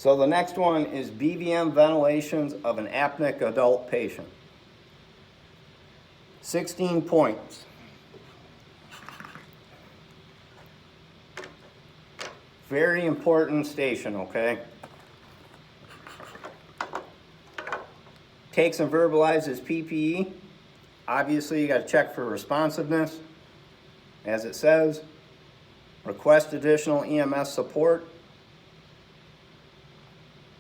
So the next one is BVM ventilations of an apneic adult patient. 16 points. Very important station, okay? Takes and verbalizes PPE. Obviously, you got to check for responsiveness. As it says, request additional EMS support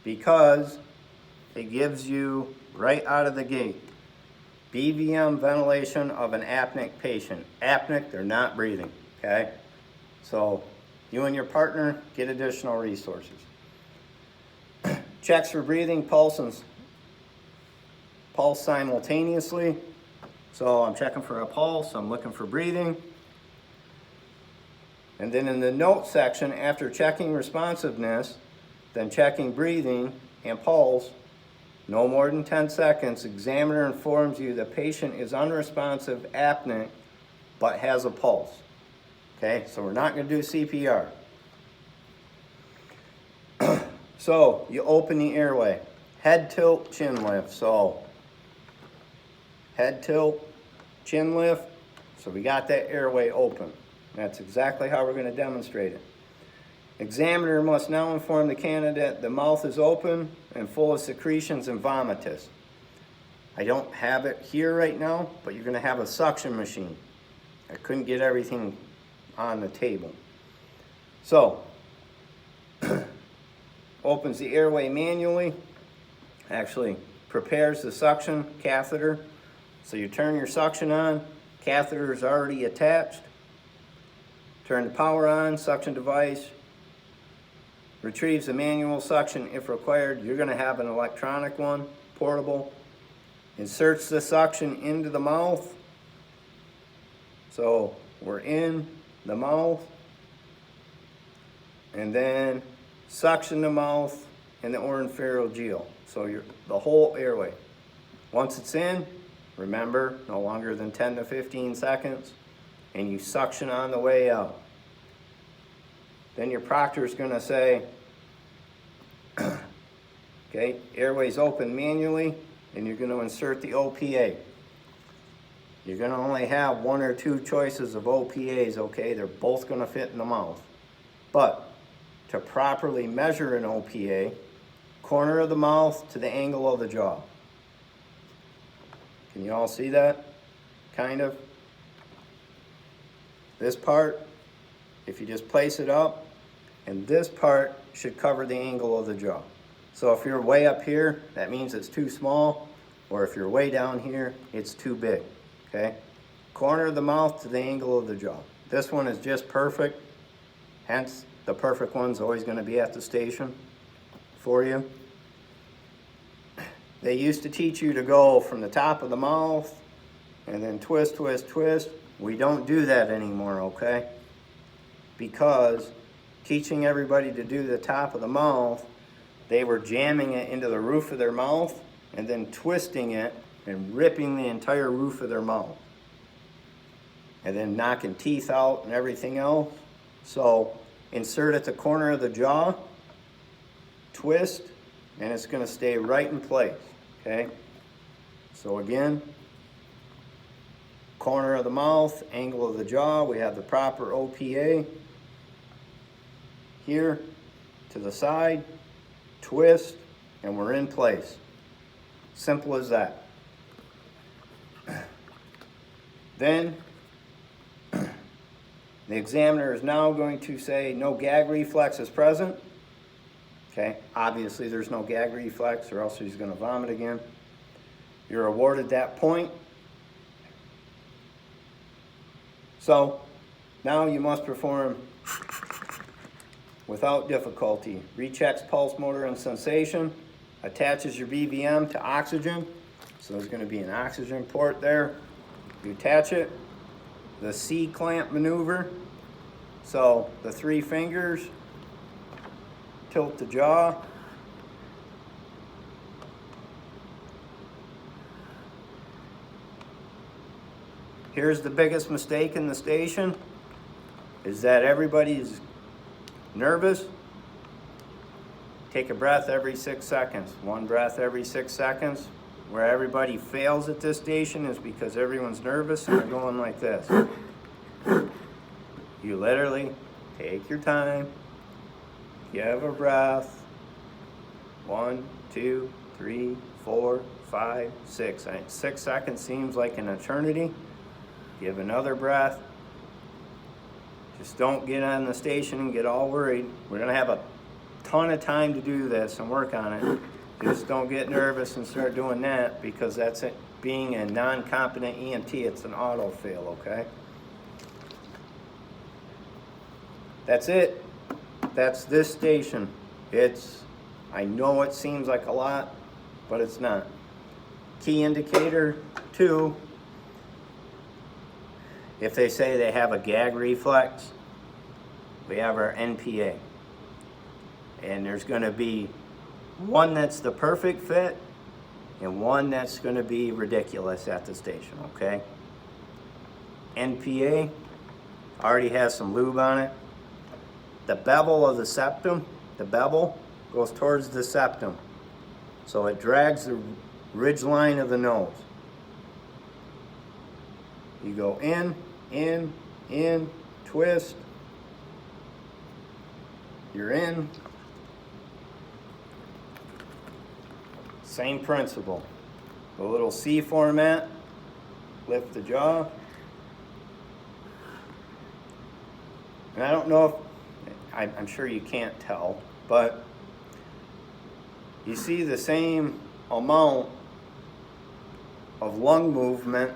because it gives you right out of the gate BVM ventilation of an apneic patient. Apneic, they're not breathing, okay? So you and your partner get additional resources. Checks for breathing, pulse simultaneously. So I'm checking for a pulse, I'm looking for breathing. And then in the note section, after checking responsiveness, then checking breathing and pulse, no more than 10 seconds, examiner informs you the patient is unresponsive apneic, but has a pulse. Okay, so we're not going to do CPR. So you open the airway, head tilt, chin lift. So head tilt, chin lift. So we got that airway open. That's exactly how we're going to demonstrate it. Examiner must now inform the candidate the mouth is open and full of secretions and vomitus. I don't have it here right now, but you're going to have a suction machine. I couldn't get everything on the table. So, opens the airway manually, actually prepares the suction catheter. So you turn your suction on, catheter is already attached. Turn the power on, suction device, retrieves the manual suction if required. You're going to have an electronic one, portable. Inserts the suction into the mouth. So we're in the mouth. And then suction the mouth and the oropharyngeal. So the whole airway. Once it's in, remember, no longer than 10 to 15 seconds. And you suction on the way out. Then your proctor is going to say, okay, airways open manually, and you're going to insert the OPA. You're going to only have one or two choices of OPAs, okay? They're both going to fit in the mouth. But to properly measure an OPA, corner of the mouth to the angle of the jaw. Can you all see that? Kind of. This part, if you just place it up, and this part should cover the angle of the jaw. So if you're way up here, that means it's too small, or if you're way down here, it's too big, okay? Corner of the mouth to the angle of the jaw. This one is just perfect, hence the perfect one's always going to be at the station for you. They used to teach you to go from the top of the mouth and then twist, twist, twist. We don't do that anymore, okay? Because teaching everybody to do the top of the mouth, they were jamming it into the roof of their mouth and then twisting it and ripping the entire roof of their mouth. And then knocking teeth out and everything else. So insert at the corner of the jaw, twist, and it's going to stay right in place, okay? So again, corner of the mouth, angle of the jaw, we have the proper OPA. Here, to the side, twist, and we're in place. Simple as that. Then, the examiner is now going to say no gag reflex is present. Okay, obviously there's no gag reflex or else he's going to vomit again. You're awarded that point. So, now you must perform without difficulty. Rechecks pulse, motor, and sensation. Attaches your BVM to oxygen. So there's going to be an oxygen port there. You attach it. The C-clamp maneuver. So the 3 fingers. Tilt the jaw. Here's the biggest mistake in the station, is that everybody's nervous Take a breath every 6 seconds. One breath every 6 seconds. Where everybody fails at this station is because everyone's nervous and they're going like this. You literally take your time, give a breath. 1, 2, 3, 4, 5, 6. 6 seconds seems like an eternity. Give another breath. Just don't get on the station and get all worried. We're going to have a ton of time to do this and work on it. Just don't get nervous and start doing that, because that's it. Being a non-competent EMT, it's an auto fail, okay? That's it. That's this station. I know it seems like a lot, but it's not. Key indicator 2, if they say they have a gag reflex, we have our NPA. And there's going to be one that's the perfect fit and one that's going to be ridiculous at the station, okay? NPA already has some lube on it. The bevel of the septum, the bevel goes towards the septum. So it drags the ridge line of the nose. You go in, twist. You're in. Same principle. A little C format. Lift the jaw. And I don't know if, I'm sure you can't tell, but you see the same amount of lung movement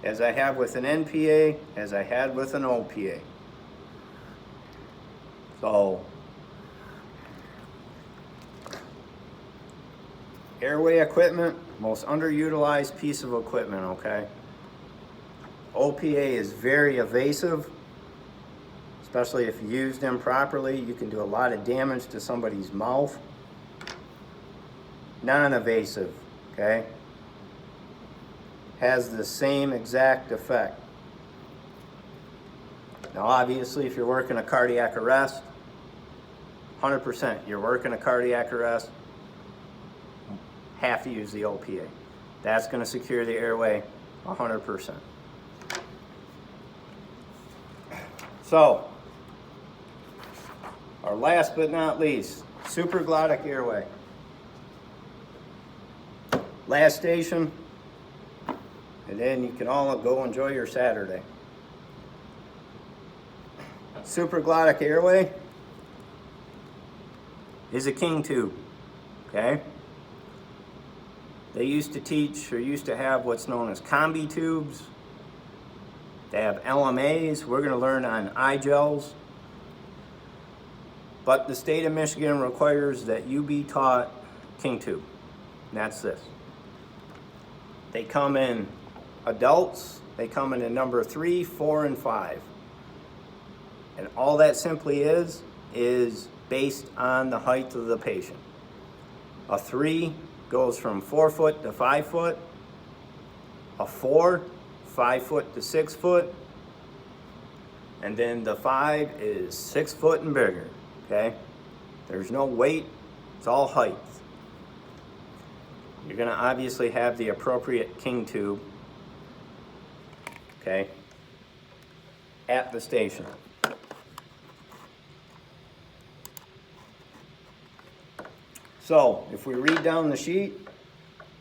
as I have with an NPA as I had with an OPA. So, airway equipment, most underutilized piece of equipment, okay? OPA is very evasive, especially if used improperly. You can do a lot of damage to somebody's mouth. Non-evasive, okay? Has the same exact effect. Now obviously if you're working a cardiac arrest, 100%, you're working a cardiac arrest, have to use the OPA. That's going to secure the airway 100%. So, our last but not least, supraglottic airway. Last station, and then you can all go enjoy your Saturday. Supraglottic airway is a king tube, okay? They used to teach, or used to have what's known as combi tubes. They have LMAs. We're going to learn on iGels. But the state of Michigan requires that you be taught king tube. And that's this. They come in adults. They come in a number 3, 4, and 5. And all that simply is based on the height of the patient. A 3 goes from 4 foot to 5 foot. A 4, 5 foot to 6 foot. And then the 5 is 6 foot and bigger, okay? There's no weight, it's all height. You're gonna obviously have the appropriate king tube, okay, at the station. So, if we read down the sheet,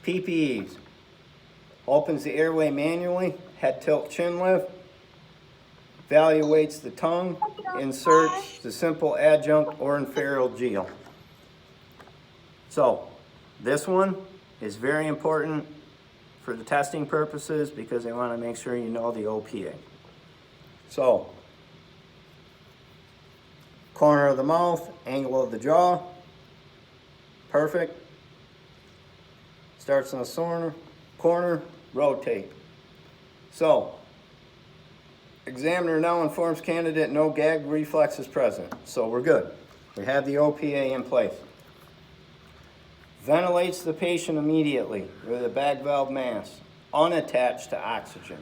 PPEs. Opens the airway manually, head tilt, chin lift. Evaluates the tongue, inserts the simple adjunct or pharyngeal. So, this one is very important for the testing purposes because they want to make sure you know the OPA. So, corner of the mouth, angle of the jaw, perfect. Starts in the corner, rotate. So, examiner now informs candidate no gag reflex is present. So we're good. We have the OPA in place. Ventilates the patient immediately with a bag valve mask, unattached to oxygen.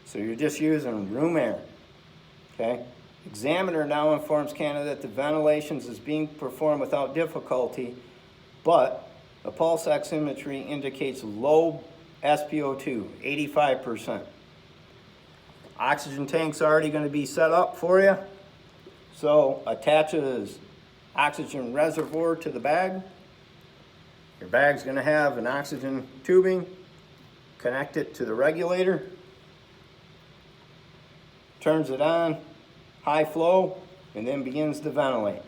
So you're just using room air, okay? Examiner now informs candidate that ventilation is being performed without difficulty, but the pulse oximetry indicates low SpO2, 85%. Oxygen tank's already going to be set up for you. So attaches oxygen reservoir to the bag. Your bag's going to have an oxygen tubing. Connect it to the regulator. Turns it on, high flow, and then begins to ventilate.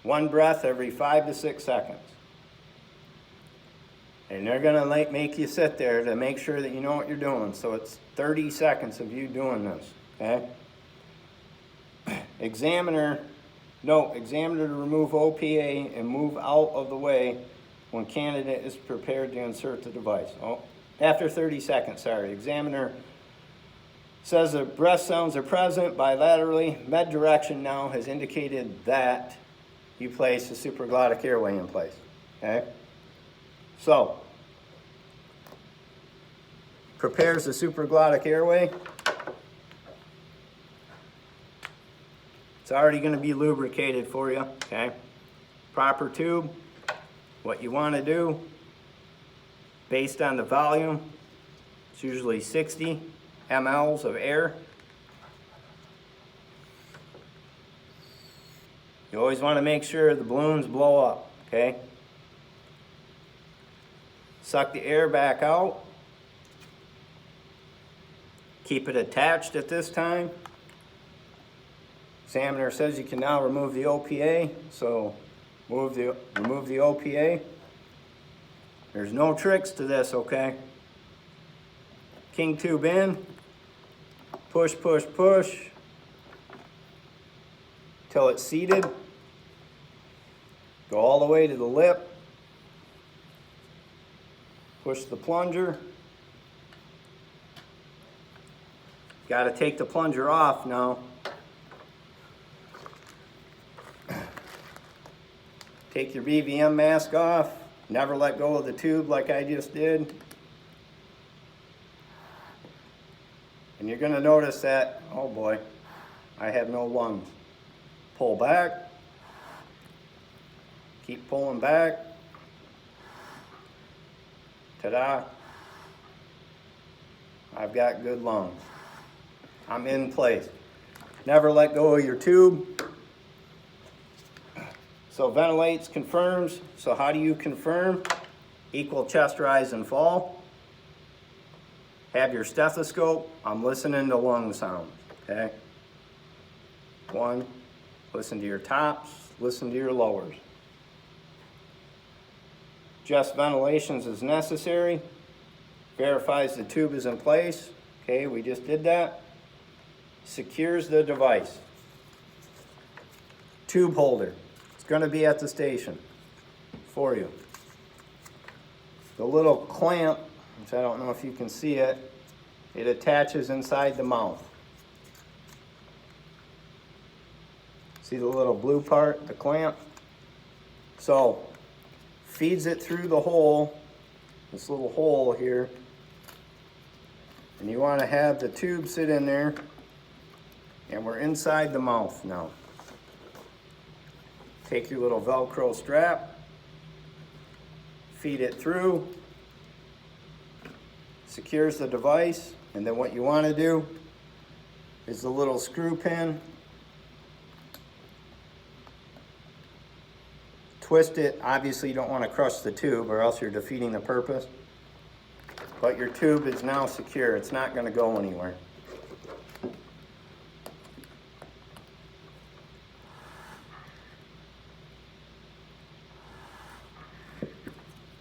One breath every 5 to 6 seconds. And they're going to make you sit there to make sure that you know what you're doing. So it's 30 seconds of you doing this, okay? Examiner to remove OPA and move out of the way when candidate is prepared to insert the device. After 30 seconds, sorry. Examiner says the breath sounds are present bilaterally. Med direction now has indicated that you place the supraglottic airway in place, okay? So, prepares the supraglottic airway. It's already going to be lubricated for you, okay? Proper tube. What you want to do, based on the volume, it's usually 60 mLs of air. You always want to make sure the balloons blow up, okay? Suck the air back out. Keep it attached at this time. Examiner says you can now remove the OPA, so remove the OPA. There's no tricks to this, okay? King tube in, push, push, push, till it's seated. Go all the way to the lip. Push the plunger. Got to take the plunger off now. Take your BVM mask off. Never let go of the tube like I just did. And you're going to notice that, oh boy, I have no lungs. Pull back. Keep pulling back. Ta-da. I've got good lungs. I'm in place. Never let go of your tube. So ventilates, confirms. So how do you confirm? Equal chest rise and fall. Have your stethoscope. I'm listening to lung sounds, okay? 1, listen to your tops, listen to your lowers. Just ventilations is necessary. Verifies the tube is in place. Okay, we just did that. Secures the device. Tube holder. It's going to be at the station for you. The little clamp, which I don't know if you can see it, it attaches inside the mouth. See the little blue part, the clamp? So, feeds it through the hole, this little hole here, and you want to have the tube sit in there, and we're inside the mouth now. Take your little Velcro strap, feed it through, secures the device, and then what you want to do is the little screw pin, twist it. Obviously you don't want to crush the tube or else you're defeating the purpose, but your tube is now secure. It's not going to go anywhere.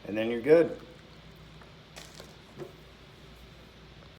And then you're good.